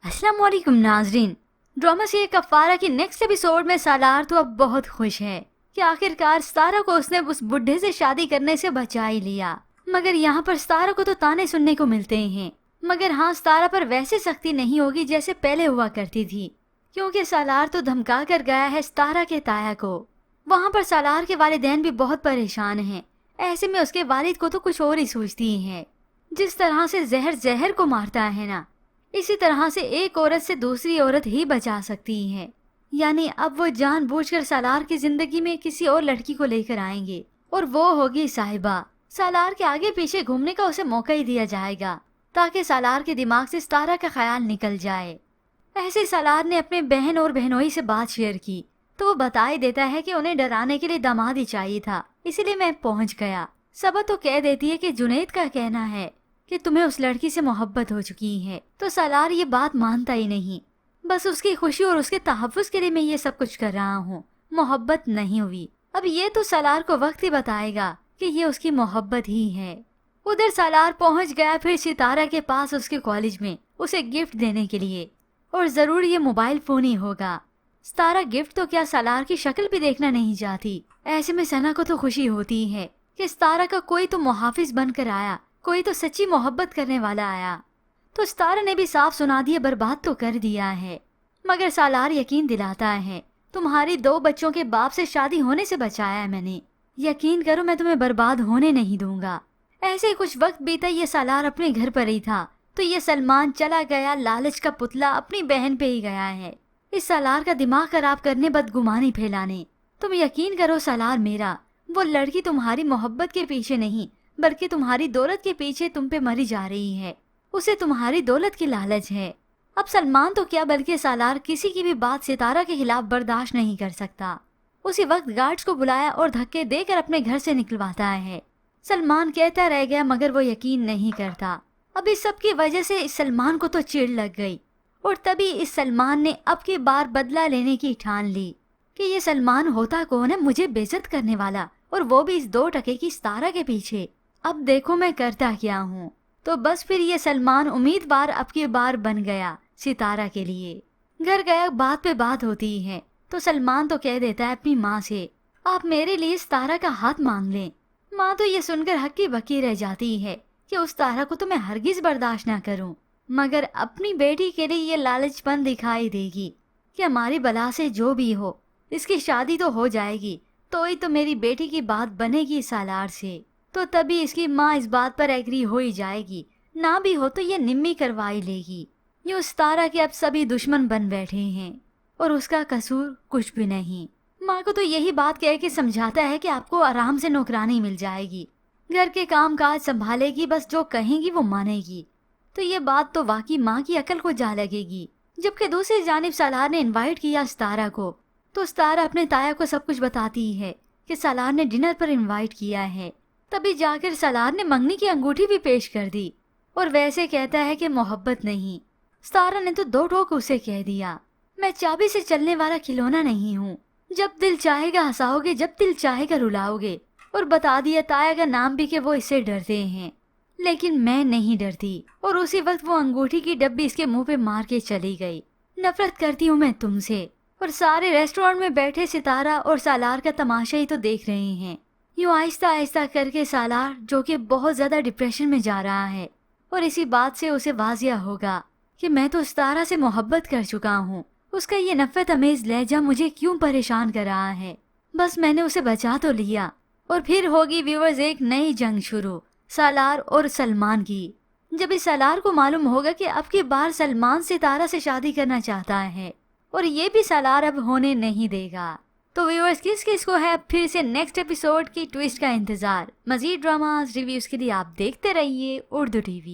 अस्सलाम वालेकुम नाजरीन। ड्रामा से कफारा की नेक्स्ट एपिसोड में सालार तो अब बहुत खुश है कि आखिरकार सतारा को उसने उस बुढ़े से शादी करने से बचा ही लिया। मगर यहाँ पर सतारा को तो ताने सुनने को मिलते हैं। मगर हाँ, सतारा पर वैसे सख्ती नहीं होगी जैसे पहले हुआ करती थी, क्योंकि सालार तो धमका कर गया है सतारा के ताया को। वहाँ पर सालार के वालिदैन भी बहुत परेशान हैं। ऐसे में उसके वालिद को तो कुछ और ही सोचती हैं। जिस तरह से जहर जहर को मारता है ना, इसी तरह से एक औरत से दूसरी औरत ही बचा सकती है। यानी अब वो जानबूझकर सालार की जिंदगी में किसी और लड़की को लेकर आएंगे और वो होगी साहिबा। सालार के आगे पीछे घूमने का उसे मौका ही दिया जाएगा ताकि सालार के दिमाग से सतारा का ख्याल निकल जाए। ऐसे सालार ने अपने बहन और बहनोई से बात शेयर की तो वो बता ही देता है कि उन्हें डराने के लिए दामाद ही चाहिए था, इसीलिए मैं पहुंच गया। सबा तो कह देती है कि जुनैद का कहना है कि तुम्हें उस लड़की से मोहब्बत हो चुकी है, तो सालार ये बात मानता ही नहीं। बस उसकी खुशी और उसके तहफ्फुज़ के लिए मैं ये सब कुछ कर रहा हूँ, मोहब्बत नहीं हुई। अब ये तो सालार को वक्त ही बताएगा कि ये उसकी मोहब्बत ही है। उधर सालार पहुँच गया फिर सितारा के पास उसके कॉलेज में उसे गिफ्ट देने के लिए, और जरूर ये मोबाइल फोन ही होगा। सितारा गिफ्ट तो क्या सालार की शक्ल भी देखना नहीं चाहती। ऐसे में सना को तो खुशी होती है कि सितारा का कोई तो मुहाफिज बनकर आया, कोई तो सच्ची मोहब्बत करने वाला आया। तो सितारा ने भी साफ सुना दिया, बर्बाद तो कर दिया है। मगर सालार यकीन दिलाता है, तुम्हारी 2 बच्चों के बाप से शादी होने से बचाया है मैंने, यकीन करो मैं तुम्हें बर्बाद होने नहीं दूंगा। ऐसे ही कुछ वक्त बीता, ये सालार अपने घर पर ही था तो ये सलमान चला गया, लालच का पुतला अपनी बहन पे ही गया है, इस सालार का दिमाग खराब करने, बदगुमानी फैलाने। तुम यकीन करो सालार मेरा, वो लड़की तुम्हारी मोहब्बत के पीछे नहीं बल्कि तुम्हारी दौलत के पीछे तुम पे मरी जा रही है। उसे तुम्हारी दौलत की लालच है। अब सलमान तो क्या बल्कि सालार किसी की भी बात सितारा के खिलाफ बर्दाश्त नहीं कर सकता। उसी वक्त गार्ड्स को बुलाया और धक्के देकर अपने घर से निकलवाता है। सलमान कहता रह गया मगर वो यकीन नहीं करता। अब इस सब की वजह से इस सलमान को तो चिढ़ लग गई, और तभी इस सलमान ने अब की बार बदला लेने की ठान ली कि ये सलमान होता कौन है, मुझे बेइज्जत करने वाला, और वो भी इस 2 टके की सितारा के पीछे। अब देखो मैं करता क्या हूँ। तो बस फिर ये सलमान उम्मीदवार अब की बार बन गया सितारा के लिए। घर गया, बात पे बात होती है तो सलमान तो कह देता है अपनी माँ से, आप मेरे लिए सितारा का हाथ मांग लें। माँ तो ये सुनकर हक्की बक्की रह जाती है कि उस तारा को तो मैं हरगिज बर्दाश्त ना करूं, मगर अपनी बेटी के लिए ये लालचपन दिखाई देगी कि हमारी बला से जो भी हो इसकी शादी तो हो जाएगी, तो ही तो मेरी बेटी की बात बनेगी सालार से। तो तभी इसकी माँ इस बात पर एग्री हो ही जाएगी, ना भी हो तो ये निम्मी करवाई लेगी। ये उस तारा के अब सभी दुश्मन बन बैठे हैं और उसका कसूर कुछ भी नहीं। माँ को तो यही बात कह के समझाता है कि आपको आराम से नौकरानी मिल जाएगी, घर के काम काज संभालेगी, बस जो कहेंगी वो मानेगी। तो ये बात तो वाकई माँ की अकल को जा लगेगी। जबकि दूसरी जानिब सालार ने इनवाइट किया सितारा को, तो सितारा अपने ताया को सब कुछ बताती है कि सालार ने डिनर पर इनवाइट किया है। तभी जाकर सालार ने मंगनी की अंगूठी भी पेश कर दी, और वैसे कहता है कि मोहब्बत नहीं। सितारा ने तो 2 टोक उसे कह दिया, मैं चाबी से चलने वाला खिलौना नहीं हूँ, जब दिल चाहेगा हंसाओगे, जब दिल चाहेगा रुलाओगे। और बता दिया ताया का नाम भी कि वो इससे डरते हैं, लेकिन मैं नहीं डरती। और उसी वक्त वो अंगूठी की डब्बी इसके मुंह पे मार के चली गई। नफरत करती हूँ मैं तुमसे। और सारे रेस्टोरेंट में बैठे सितारा और सालार का तमाशा ही तो देख रहे हैं। यूँ आहिस्ता आहिस्ता करके सालार, जो कि बहुत ज्यादा डिप्रेशन में जा रहा है, और इसी बात से उसे वाजिया होगा कि मैं तो सितारा से मोहब्बत कर चुका हूँ। उसका ये नफरत अमेज लहजा मुझे क्यों परेशान कर रहा है। बस मैंने उसे बचा तो लिया, और फिर होगी व्यूअर्स एक नई जंग शुरू, सालार और सलमान की। जब इस सालार को मालूम होगा कि अब की बार सलमान सितारा से शादी करना चाहता है, और ये भी सालार अब होने नहीं देगा। तो व्यूअर्स किस किस को है अब फिर से नेक्स्ट एपिसोड की ट्विस्ट का इंतजार। मजीद ड्रामास रिव्यूज के लिए आप देखते रहिए उर्दू टीवी।